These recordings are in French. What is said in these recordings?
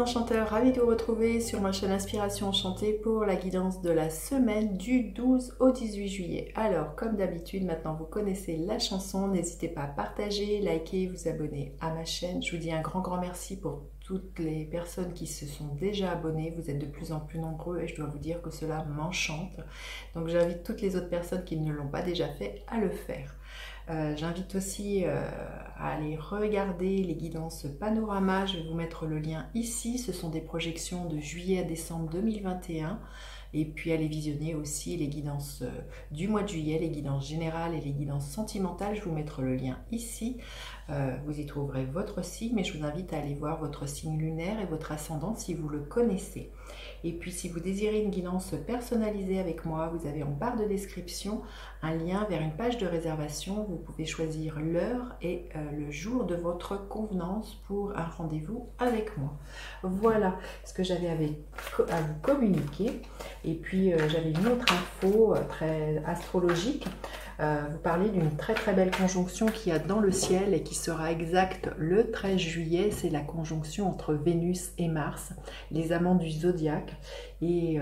enchanteurs, ravie de vous retrouver sur ma chaîne Inspiration Enchantée pour la guidance de la semaine du 12 au 18 juillet. Alors, comme d'habitude, maintenant vous connaissez la chanson, n'hésitez pas à partager, liker, vous abonner à ma chaîne. Je vous dis un grand merci pour toutes les personnes qui se sont déjà abonnées. Vous êtes de plus en plus nombreux et je dois vous dire que cela m'enchante. Donc j'invite toutes les autres personnes qui ne l'ont pas déjà fait à le faire. J'invite aussi à aller regarder les guidances panorama. Je vais vous mettre le lien ici. Ce sont des projections de juillet à décembre 2021. Et puis allez visionner aussi les guidances du mois de juillet, les guidances générales et les guidances sentimentales. Je vais vous mettre le lien ici. Vous y trouverez votre signe, mais je vous invite à aller voir votre signe lunaire et votre ascendant si vous le connaissez. Et puis si vous désirez une guidance personnalisée avec moi, vous avez en barre de description un lien vers une page de réservation. Vous pouvez choisir l'heure et le jour de votre convenance pour un rendez-vous avec moi. Voilà ce que j'avais à vous communiquer. Et puis j'avais une autre info très astrologique. Vous parlez d'une très belle conjonction qu'il y a dans le ciel et qui sera exacte le 13 juillet. C'est la conjonction entre Vénus et Mars, les amants du zodiaque. Et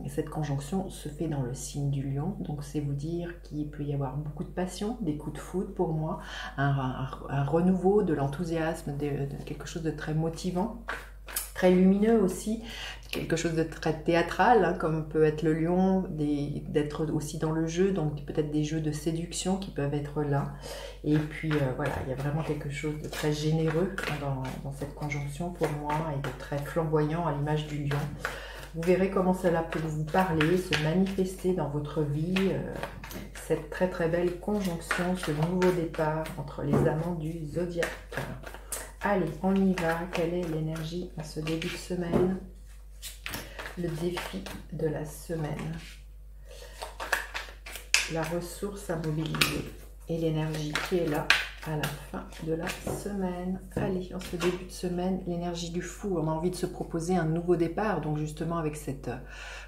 cette conjonction se fait dans le signe du Lion. Donc c'est vous dire qu'il peut y avoir beaucoup de passion, des coups de foudre pour moi, un renouveau, de l'enthousiasme, de quelque chose de très motivant. Très lumineux aussi, quelque chose de très théâtral, hein, comme peut être le lion, d'être aussi dans le jeu, donc peut-être des jeux de séduction qui peuvent être là. Et puis voilà, il y a vraiment quelque chose de très généreux dans cette conjonction pour moi et de très flamboyant à l'image du lion. Vous verrez comment cela peut vous parler, se manifester dans votre vie, cette très belle conjonction, ce nouveau départ entre les amants du zodiaque. Allez, on y va. Quelle est l'énergie en ce début de semaine? Le défi de la semaine. La ressource à mobiliser et l'énergie qui est là à la fin de la semaine. Allez, en ce début de semaine, l'énergie du fou. On a envie de se proposer un nouveau départ. Donc justement avec cette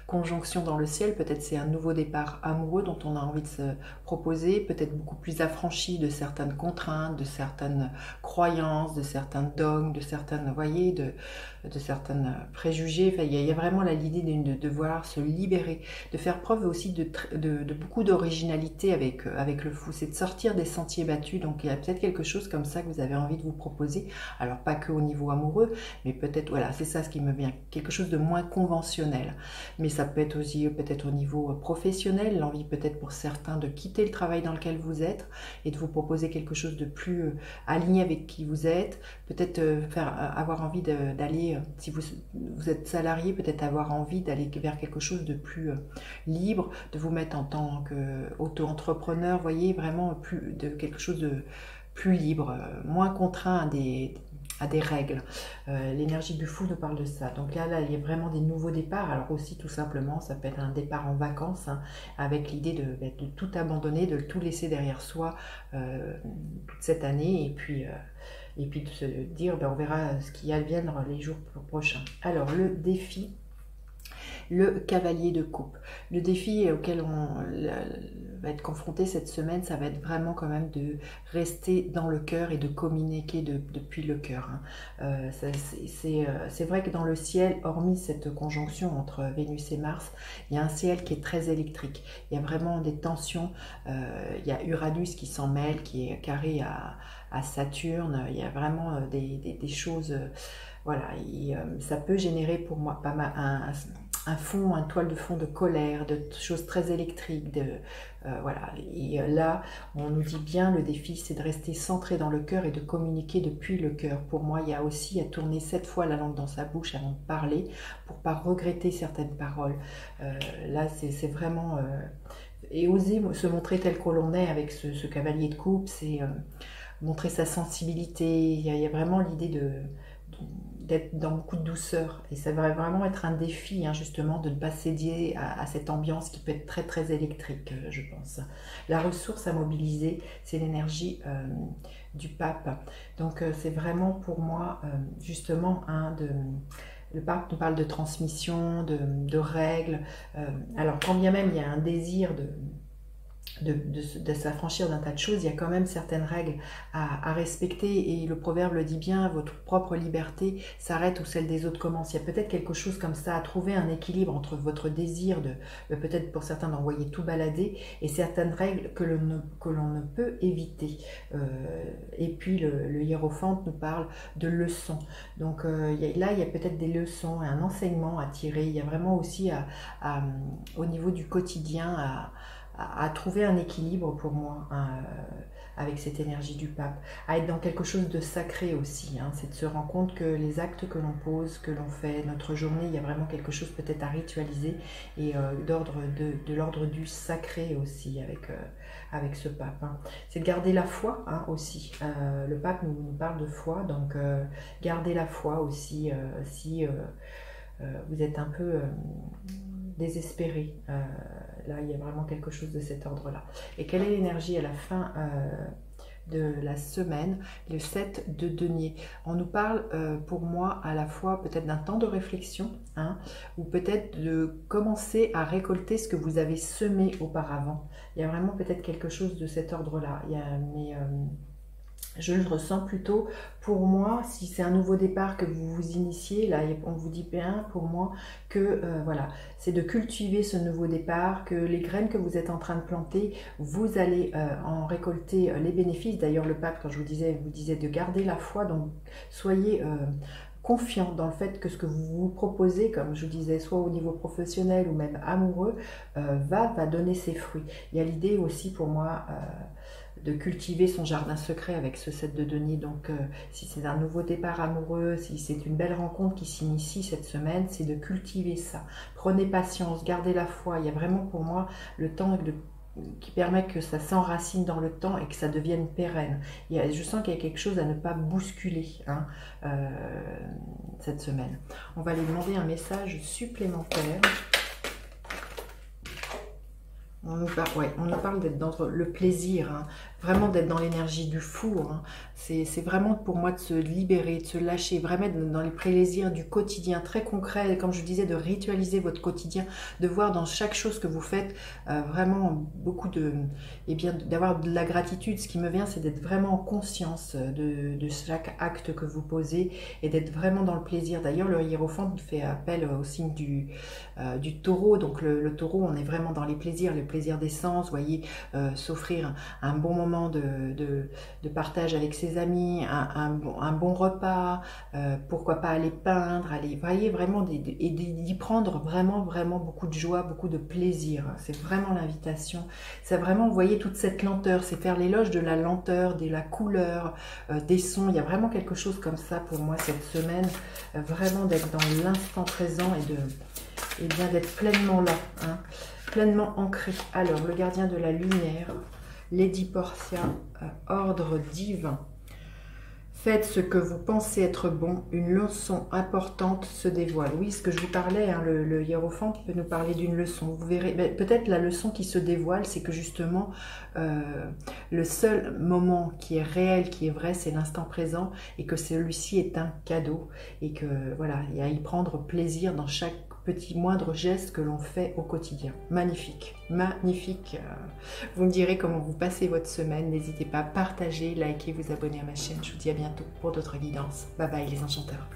conjonction dans le ciel, peut-être c'est un nouveau départ amoureux dont on a envie de se proposer, peut-être beaucoup plus affranchi de certaines contraintes, de certaines croyances, de certains dogmes, de certaines, vous voyez, de certains préjugés. Enfin, il y a vraiment l'idée de devoir se libérer, de faire preuve aussi de beaucoup d'originalité avec le fou. C'est de sortir des sentiers battus. Donc il y a peut-être quelque chose comme ça que vous avez envie de vous proposer. Alors pas que au niveau amoureux, mais peut-être, voilà, c'est ça ce qui me vient, quelque chose de moins conventionnel. Mais ça peut être aussi peut-être au niveau professionnel, l'envie peut-être pour certains de quitter le travail dans lequel vous êtes et de vous proposer quelque chose de plus aligné avec qui vous êtes. Peut-être avoir envie d'aller, si vous êtes salarié, peut-être avoir envie d'aller vers quelque chose de plus libre, de vous mettre en tant qu'auto-entrepreneur, voyez, vraiment quelque chose de plus libre, moins contraint à des règles. L'énergie du fou nous parle de ça. Donc là, il y a vraiment des nouveaux départs. Alors aussi, tout simplement, ça peut être un départ en vacances, hein, avec l'idée de tout abandonner, de tout laisser derrière soi toute cette année. Et puis de se dire, on verra ce qui advienne les jours prochains. Alors, le défi, le cavalier de coupe. Le défi auquel on va être confronté cette semaine, ça va être vraiment quand même de rester dans le cœur et de communiquer depuis le cœur. Hein. C'est vrai que dans le ciel, hormis cette conjonction entre Vénus et Mars, il y a un ciel qui est très électrique. Il y a vraiment des tensions. Il y a Uranus qui s'en mêle, qui est carré à Saturne. Il y a vraiment des choses... voilà, ça peut générer pour moi pas mal un toile de fond de colère, de choses très électriques. Voilà. Et là, on nous dit bien, le défi, c'est de rester centré dans le cœur et de communiquer depuis le cœur. Pour moi, il y a aussi à tourner 7 fois la langue dans sa bouche avant de parler, pour ne pas regretter certaines paroles. Là, c'est vraiment... et oser se montrer tel que l'on est avec ce cavalier de coupe, c'est montrer sa sensibilité. Il y a vraiment l'idée d'être dans beaucoup de douceur, et ça va vraiment être un défi, hein, justement, de ne pas céder à cette ambiance qui peut être très électrique, je pense. La ressource à mobiliser, c'est l'énergie du pape. Donc c'est vraiment pour moi justement le pape nous parle de transmission, de règles. Alors quand bien même il y a un désir de s'affranchir d'un tas de choses, il y a quand même certaines règles à respecter, et le proverbe le dit bien, votre propre liberté s'arrête où celle des autres commence. Il y a peut-être quelque chose comme ça, à trouver un équilibre entre votre désir peut-être pour certains d'envoyer tout balader, et certaines règles que l'on ne peut éviter. Et puis le hiérophante nous parle de leçons. Donc là, il y a peut-être des leçons et un enseignement à tirer. Il y a vraiment aussi au niveau du quotidien à trouver un équilibre pour moi, avec cette énergie du pape, à être dans quelque chose de sacré aussi, hein. C'est de se rendre compte que les actes que l'on pose, que l'on fait, notre journée, il y a vraiment quelque chose peut-être à ritualiser, et de l'ordre du sacré aussi avec ce pape, hein. C'est de garder la foi, hein, aussi. Le pape nous parle de foi, donc garder la foi aussi, si vous êtes un peu désespéré. Là, il y a vraiment quelque chose de cet ordre-là. Et quelle est l'énergie à la fin de la semaine? Le 7 de denier. On nous parle, pour moi, à la fois peut-être d'un temps de réflexion, hein, ou peut-être de commencer à récolter ce que vous avez semé auparavant. Il y a vraiment peut-être quelque chose de cet ordre-là. Je le ressens plutôt, pour moi, si c'est un nouveau départ que vous vous initiez, là on vous dit bien pour moi que voilà, c'est de cultiver ce nouveau départ, que les graines que vous êtes en train de planter, vous allez en récolter les bénéfices. D'ailleurs le pape, quand je vous disais de garder la foi, donc soyez confiant dans le fait que ce que vous vous proposez, comme je vous disais, soit au niveau professionnel ou même amoureux, va donner ses fruits. Il y a l'idée aussi pour moi de cultiver son jardin secret avec ce 7 de denier. Donc si c'est un nouveau départ amoureux, si c'est une belle rencontre qui s'initie cette semaine, c'est de cultiver ça. Prenez patience, gardez la foi. Il y a vraiment pour moi le temps qui permet que ça s'enracine dans le temps et que ça devienne pérenne. Je sens qu'il y a quelque chose à ne pas bousculer, hein, cette semaine. On va aller demander un message supplémentaire. On nous parle d'être dans le plaisir, hein, vraiment d'être dans l'énergie du four, hein. C'est vraiment pour moi de se libérer, de se lâcher, vraiment dans les plaisirs du quotidien, très concret, comme je disais, de ritualiser votre quotidien, de voir dans chaque chose que vous faites vraiment beaucoup d'avoir de la gratitude. Ce qui me vient, c'est d'être vraiment en conscience de chaque acte que vous posez et d'être vraiment dans le plaisir. D'ailleurs, le hiérophante fait appel au signe du taureau, donc le taureau, on est vraiment dans les plaisirs des sens, vous voyez, s'offrir un bon moment de partage avec ses amis, un bon repas, pourquoi pas aller peindre, voyez, vraiment, et d'y prendre vraiment beaucoup de joie, beaucoup de plaisir. C'est vraiment l'invitation. C'est vraiment, vous voyez, toute cette lenteur, c'est faire l'éloge de la lenteur, de la couleur, des sons. Il y a vraiment quelque chose comme ça pour moi cette semaine, vraiment d'être dans l'instant présent et bien d'être pleinement là, hein, pleinement ancré. Alors, le gardien de la lumière, Lady Portia, ordre divin. Faites ce que vous pensez être bon, une leçon importante se dévoile. Oui, ce que je vous parlais, hein, le hiérophante peut nous parler d'une leçon. Vous verrez, peut-être la leçon qui se dévoile, c'est que justement, le seul moment qui est réel, qui est vrai, c'est l'instant présent, et que celui-ci est un cadeau, et que voilà, il y a à y prendre plaisir dans chaque petit moindre geste que l'on fait au quotidien. Magnifique, magnifique. Vous me direz comment vous passez votre semaine. N'hésitez pas à partager, liker, vous abonner à ma chaîne. Je vous dis à bientôt pour d'autres guidances. Bye bye les enchanteurs.